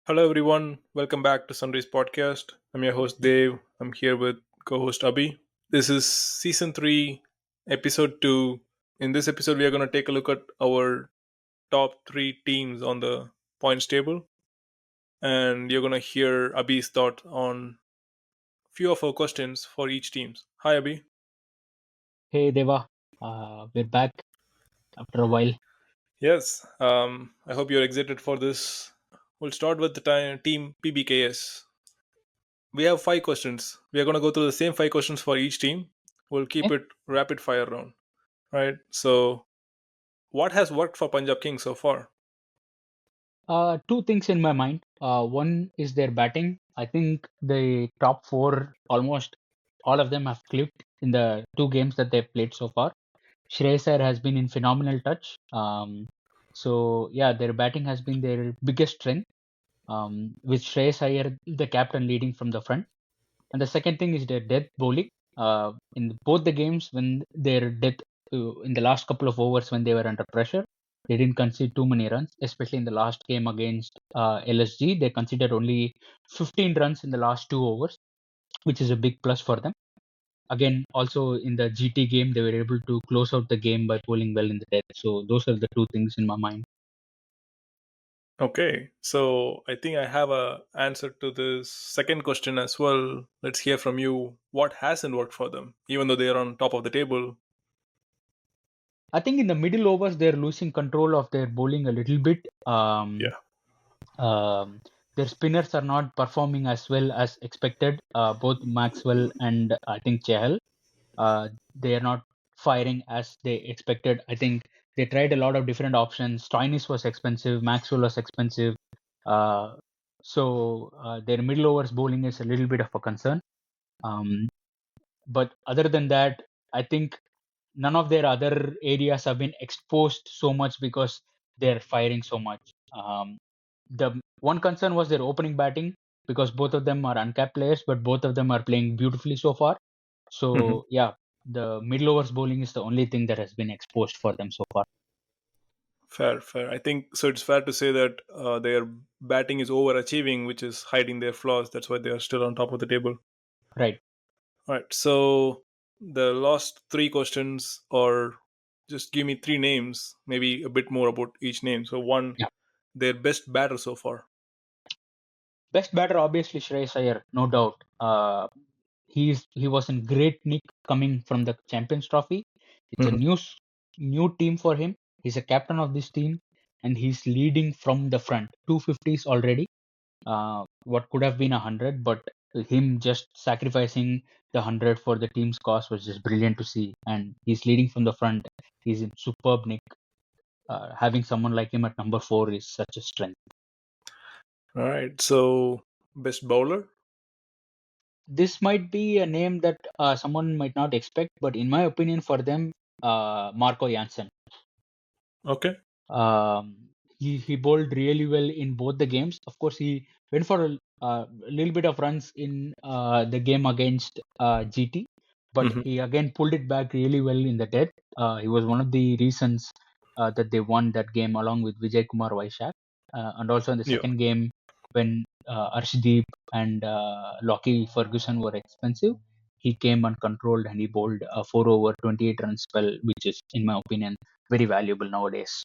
Hello, everyone. Welcome back to Sunday's podcast. I'm your host, Dev. I'm here with co host Abhi. This is season 3, episode 2. In this episode, we are going to take a look at our top 3 teams on the points table. And you're going to hear Abhi's thought on few of our questions for each team. Hi, Abhi. Hey Deva, we're back after a while. Yes, I hope you're excited for this. We'll start with the team PBKS. We have 5 questions. We are going to go through the same 5 questions for each team. We'll keep Okay. it rapid fire round. Right. So, what has worked for Punjab Kings so far? Two things in my mind. One is their batting. I think the top four, almost all of them have clicked in the two games that they've played so far. Shreyas Iyer has been in phenomenal touch. So yeah, their batting has been their biggest strength. With Shreyas Iyer, the captain, leading from the front. And the second thing is their death bowling. In both the games, when their death in the last couple of overs when they were under pressure, they didn't concede too many runs. Especially in the last game against LSG, they conceded only 15 runs in the last 2 overs, which is a big plus for them. Again, also in the GT game, they were able to close out the game by bowling well in the death. So those are the two things in my mind. Okay. So, I think I have a answer to this second question as well. Let's hear from you. What hasn't worked for them, even though they are on top of the table? I think in the middle overs, they're losing control of their bowling a little bit. Yeah. Their spinners are not performing as well as expected. Both Maxwell and I think Chahal, they are not firing as they expected. I think they tried a lot of different options. Stoinis was expensive, Maxwell was expensive. Uh, so their middle overs bowling is a little bit of a concern. Um, but other than that, I think none of their other areas have been exposed so much because they're firing so much. The one concern was their opening batting because both of them are uncapped players, but both of them are playing beautifully so far. Mhm. So yeah, the middle overs bowling is the only thing that has been exposed for them so far. Fair, fair. I think so. It's fair to say that their batting is overachieving, which is hiding their flaws. That's why they are still on top of the table. Right. All right. So the last 3 questions, or just give me 3 names, maybe a bit more about each name. So one, Yeah. their best batter so far. Best batter obviously Shreyas Iyer, no doubt. He was in great nick coming from the Champions Trophy. It's a Mhm. new team for him. He's a captain of this team, and he's leading from the front. 250s already. What could have been 100, but him just sacrificing the 100 for the team's cause was just brilliant to see. And he's leading from the front. He's in superb nick. Having someone like him at number 4 is such a strength. All right. So best bowler. This might be a name that someone might not expect, but in my opinion, for them, Marco Janssen. Okay. He bowled really well in both the games. Of course, he went for a little bit of runs in the game against GT, but Hmm. he again pulled it back really well in the death. He was one of the reasons that they won that game along with Vijay Kumar Vaishak. And also in the Yeah, second game, when Arshdeep and Lockie Ferguson were expensive, he came uncontrolled and he bowled a 4 over 28 run spell, which is, in my opinion, very valuable nowadays.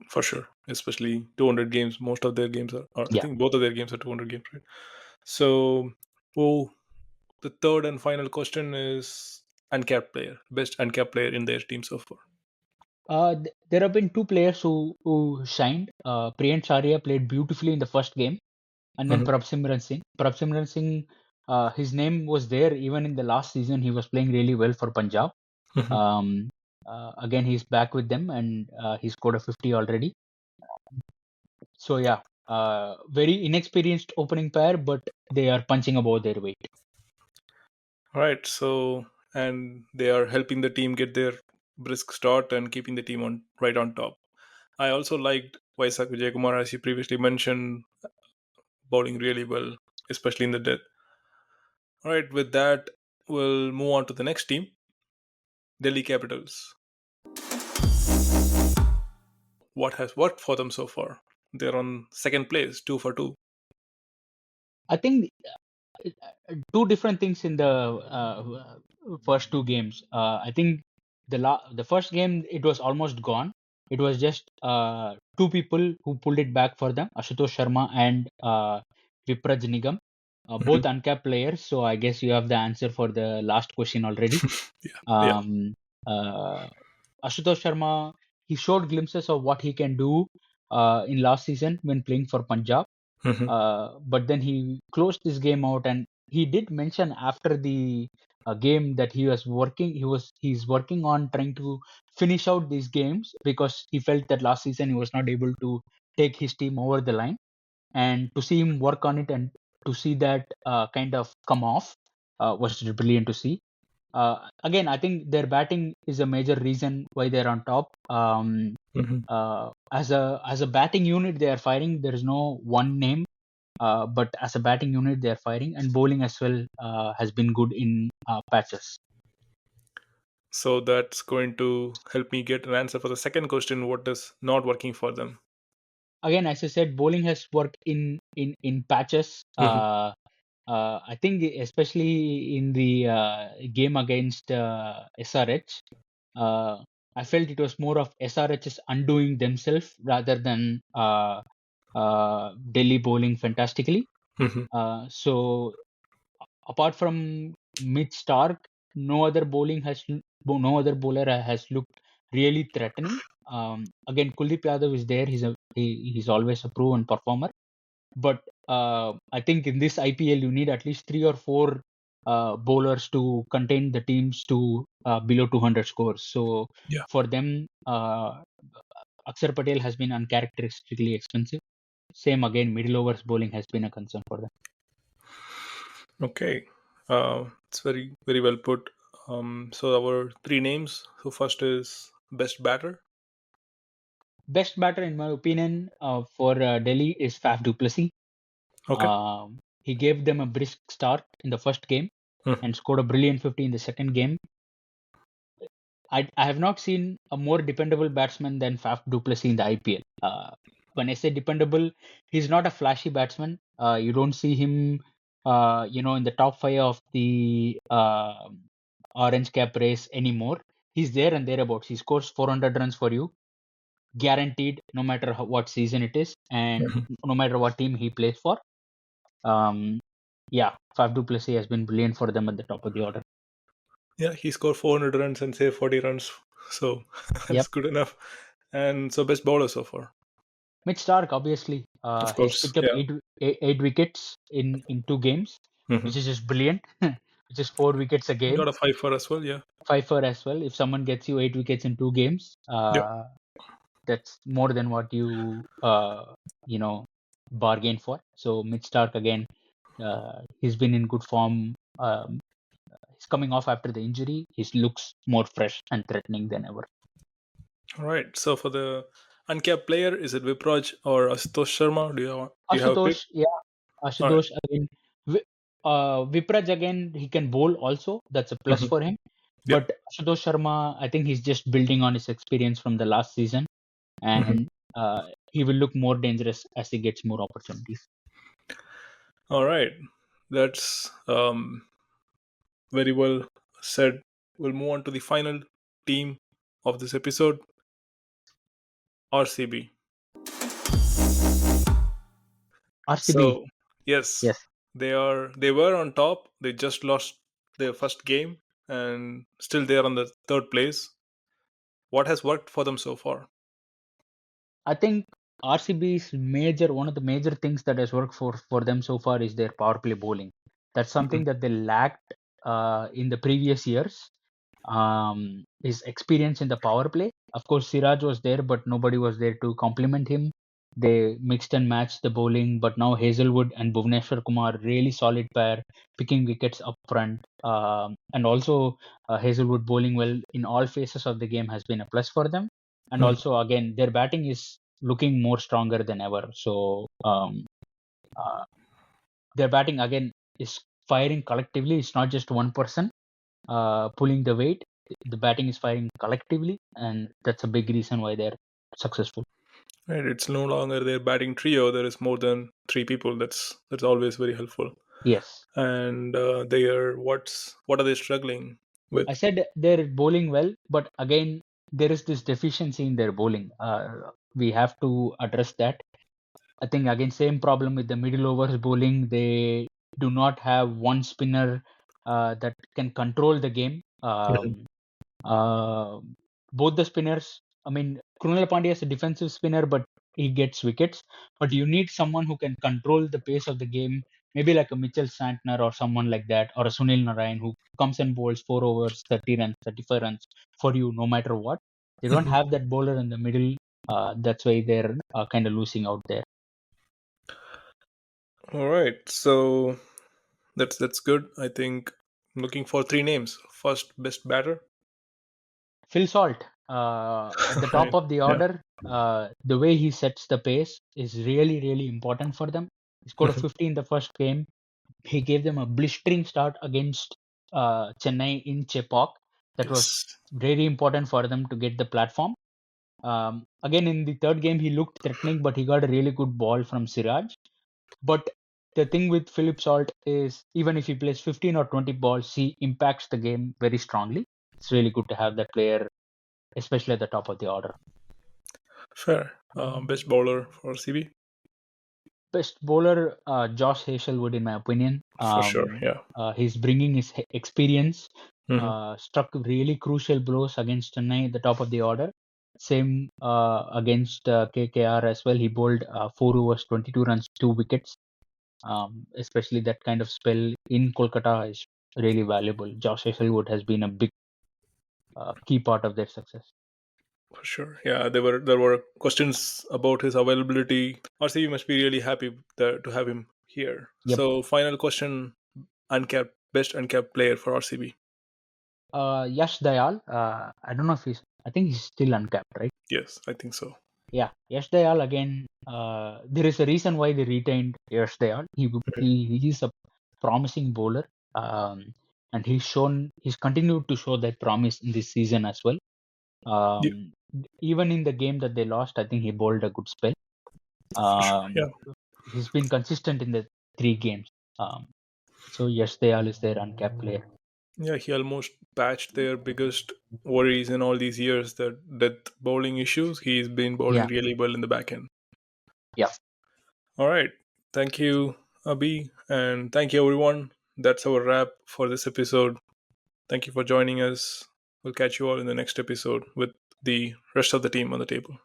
for sure. Especially 200 games. Most of their games are, or I Yeah. think both of their games are 200 games, right? So, oh, the third and final question is uncapped player, best uncapped player in their team so far. There have been two players who shined. Priyant Charia played beautifully in the first game, and then Mhm. Prabhsimran Singh. Prabhsimran Singh, his name was there even in the last season. He was playing really well for Punjab. Mhm. Um, Again, he's back with them, and he scored a 50 already. So yeah, very inexperienced opening pair, but they are punching above their weight. All right. So, and they are helping the team get their brisk start and keeping the team on right on top. I also liked Vaisak Vijayakumar, as you previously mentioned, bowling really well, especially in the death. All right. With that, we'll move on to the next team, Delhi Capitals. what has worked for them so far? They're on second place, 2 for 2. I think two different things in the first two games. I think the first game it was almost gone. It was just two people who pulled it back for them, Ashutosh Sharma and Vipraj Nigam, Mhm. both uncapped players. So I guess you have the answer for the last question already. Yeah, yeah. Um, uh, Ashutosh Sharma, he showed glimpses of what he can do in last season when playing for Punjab. Mhm. But then he closed this game out, and he did mention after the game that he's working on trying to finish out these games because he felt that last season he was not able to take his team over the line, and to see him work on it and to see that kind of come off was brilliant to see. Again, I think their batting is a major reason why they're on top. Mhm. As a batting unit, they are firing. There is no one name, but as a batting unit, they are firing, and bowling as well has been good in patches. So that's going to help me get an answer for the second question. What is not working for them? Again, as I said, bowling has worked in patches. Mhm. I think especially in the game against SRH, I felt it was more of SRH's undoing themselves rather than Delhi bowling fantastically. Mhm. So apart from Mitch Stark, no other bowler has looked really threatening. Again, Kuldeep Yadav is there. He's always a proven performer. But I think in this IPL, you need at least three or four bowlers to contain the teams to below 200 scores. So Yeah. for them, Akshar Patel has been uncharacteristically expensive. Same again, middle overs bowling has been a concern for them. Okay. It's very very well put. So our three names. So first is best batter. Best batter, in my opinion, for Delhi is Faf du Plessis. Okay. He gave them a brisk start in the first game Mhm. and scored a brilliant 50 in the second game. I have not seen a more dependable batsman than Faf du Plessis in the IPL. When I say dependable, he's not a flashy batsman. You don't see him, in the top five of the orange cap race anymore. He's there and thereabouts. He scores 400 runs for you, guaranteed, no matter what season it is, and Mhm. no matter what team he plays for. Um, yeah, Faf du Plessis has been brilliant for them at the top of the order. Yeah, he scored 400 runs and saved 40 runs. So that's Yep. good enough. And so best bowler so far. Mitch Stark, obviously, Of he's course. picked up Yeah. eight wickets in two games, Hmm. which is just brilliant. Which is 4 wickets a game, Got a 5 for as well. Yeah. 5 for as well. If someone gets you 8 wickets in two games, Yep. that's more than what you know bargain for. So Mitch Stark again, he's been in good form. He's coming off after the injury. He looks more fresh and threatening than ever. All right. So for the uncapped player, is it Vipraj or Ashutosh Sharma? Do you have a pick? Ashutosh, yeah, All right. Ashutosh again. Vipraj again, he can bowl also. That's a plus Hmm. for him. Yep. But Ashutosh Sharma, I think he's just building on his experience from the last season, Hmm. and he will look more dangerous as he gets more opportunities. All right. That's very well said. We'll move on to the final team of this episode, RCB. RCB, So yes, yes. they were on top. They just lost their first game and still they are on the third place. What has worked for them so far? I think RCB's one of the major things that has worked for them so far is their power play bowling. That's Mhm. something that they lacked in the previous years. His experience in the power play. Of course, Siraj was there, but nobody was there to complement him. They mixed and matched the bowling, but now Hazelwood and Bhuvneshwar Kumar really solid pair, picking wickets up front. And also Hazelwood bowling well in all phases of the game has been a plus for them. And Mhm. also again, their batting is looking more stronger than ever. So uh, their batting again is firing collectively. It's not just one person pulling the weight. The batting is firing collectively, and that's a big reason why they're successful. Right, it's no longer their batting trio. There is more than three people. That's always very helpful. Yes. And they are what are they struggling with? I said they're bowling well, but again, there is this deficiency in their bowling. We have to address that. I think again, same problem with the middle overs bowling. They do not have one spinner that can control the game. Mhm. Uh, both the spinners, I mean, Krunal Pandya is a defensive spinner, but he gets wickets. But you need someone who can control the pace of the game, maybe like a Mitchell Santner or someone like that, or a Sunil Narayan who comes and bowls 4 overs, 30 runs, 35 runs for you no matter what. They don't Mhm. have that bowler in the middle. That's why they're kind of losing out there. All right, so that's good. I think I'm looking for three names. First, best batter. Phil Salt at the top Right. of the Yeah. order, the way he sets the pace is really, really important for them. He scored a Mhm. 50 in the first game. He gave them a blistering start against Chennai in Chepauk. That was Yes. very important for them to get the platform. Again, in the third game, he looked threatening, but he got a really good ball from Siraj. But the thing with Philip Salt is even if he plays 15 or 20 balls, he impacts the game very strongly. It's really good to have that player, especially at the top of the order. Fair. Best bowler for RCB. Best bowler, Josh Hazelwood, in my opinion. For sure. Yeah. He's bringing his experience, Hmm. struck really crucial blows against Chennai at the top of the order. Same against KKR as well. He bowled 4 overs, 22 runs, 2 wickets. Especially that kind of spell in Kolkata is really valuable. Josh Hazelwood has been a big key part of their success. For sure. Yeah, there were questions about his availability. RCB must be really happy to have him here. Yep. So, final question: uncapped, best uncapped player for RCB. Yash Dayal. I don't know if I think he's still uncapped, right? Yes, I think so. Yeah, Yash Dayal again. There is a reason why they retained Yash Dayal. He's a promising bowler, and he's continued to show that promise in this season as well. Yeah, Even in the game that they lost, I think he bowled a good spell. for sure. Yeah, Um, he's been consistent in the 3 games. Um, so Yash Dayal is their uncapped player. yeah. He almost patched their biggest worries in all these years, that death bowling issues. He's been bowling Yeah, really well in the back end. yeah. All right. Thank you, Abhi, and thank you, everyone. That's our wrap for this episode. Thank you for joining us. We'll catch you all in the next episode with the rest of the team on the table.